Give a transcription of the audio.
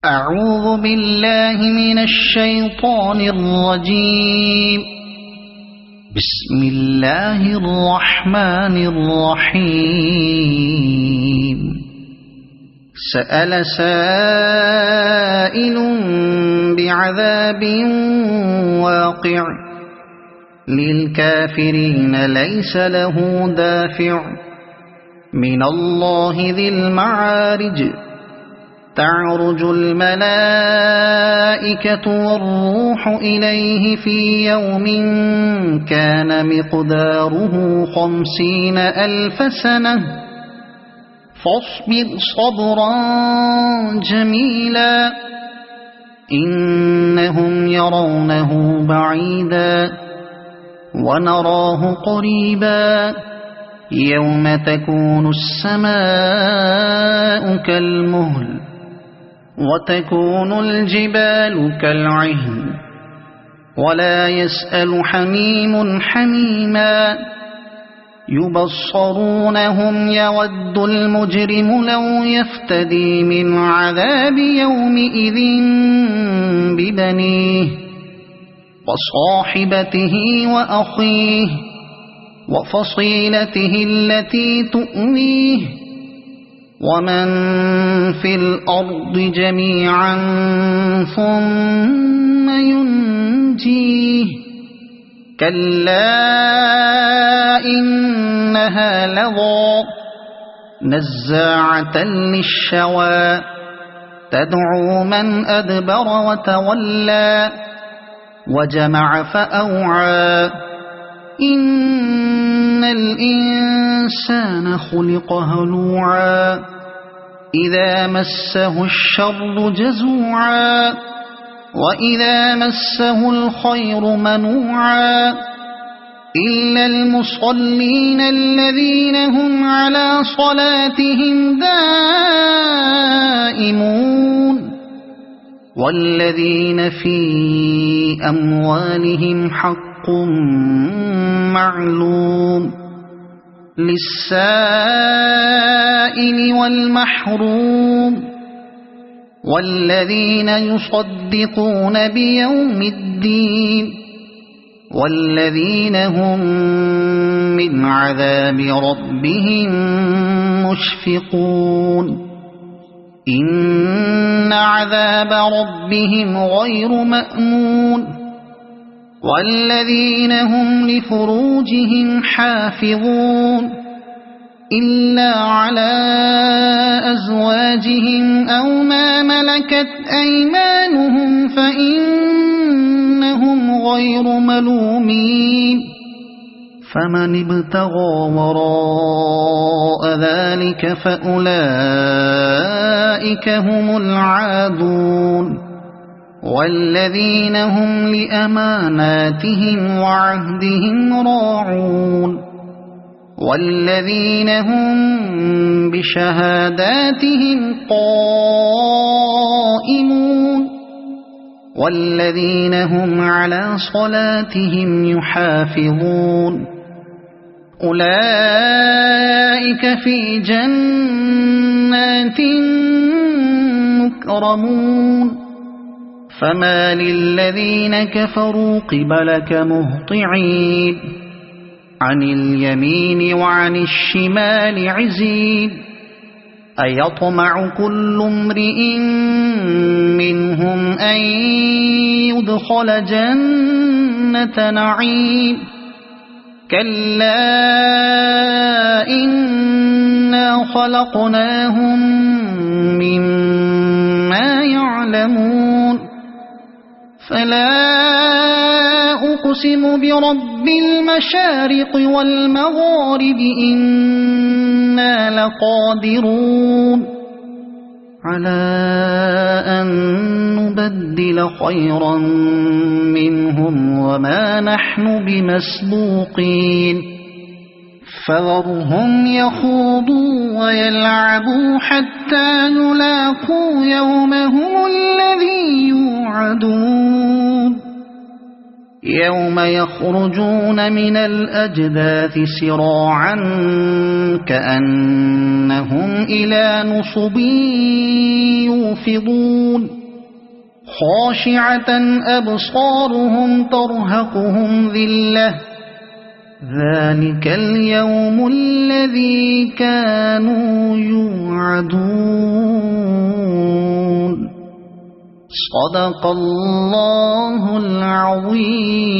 أعوذ بالله من الشيطان الرجيم. بسم الله الرحمن الرحيم. سأل سائل بعذاب واقع للكافرين ليس له دافع من الله ذي المعارج. تعرج الملائكة والروح إليه في يوم كان مقداره 50,000 سنة فاصبر صبرا جميلا إنهم يرونه بعيدا ونراه قريبا يوم تكون السماء كالمهل وتكون الجبال كالعهن ولا يسأل حميم حميما يبصرونهم يود المجرم لو يفتدي من عذاب يومئذ ببنيه وصاحبته وأخيه وفصيلته التي تؤويه ومن في الأرض جميعا ثم ينجيه كلا إنها لظى نزاعة للشوى تدعو من أدبر وتولى وجمع فأوعى إن الإنسان خلق هلوعا إذا مسه الشر جزوعا وإذا مسه الخير منوعا إلا المصلين الذين هم على صلاتهم دائمون والذين في أموالهم حق معلوم للسائل والمحروم والذين يصدقون بيوم الدين والذين هم من عذاب ربهم مشفقون إن عذاب ربهم غير مأمون والذين هم لفروجهم حافظون إلا على أزواجهم أو ما ملكت أيمانهم فإنهم غير ملومين فمن ابتغى وراء ذلك فأولئك هم العادون والذين هم لأماناتهم وعهدهم راعون والذين هم بشهاداتهم قائمون والذين هم على صلاتهم يحافظون أولئك في جنات مكرمون فما للذين كفروا قبلك مهطعين عن اليمين وعن الشمال عزين أيطمع كل امرئ منهم أن يدخل جنة نعيم كلا إنا خلقناهم مما يعلمون فلا أقسم برب المشارق والمغارب إنا لقادرون على أن نبدل خيرا منهم وما نحن بمسبوقين فذرهم يخوضوا ويلعبوا حتى يلاقوا يومهم الذي يوعدون يوم يخرجون من الأجداث سراعا كأنهم إلى نصب يوفضون خاشعة أبصارهم ترهقهم ذلة ذلك اليوم الذي كانوا يوعدون صدق الله العظيم.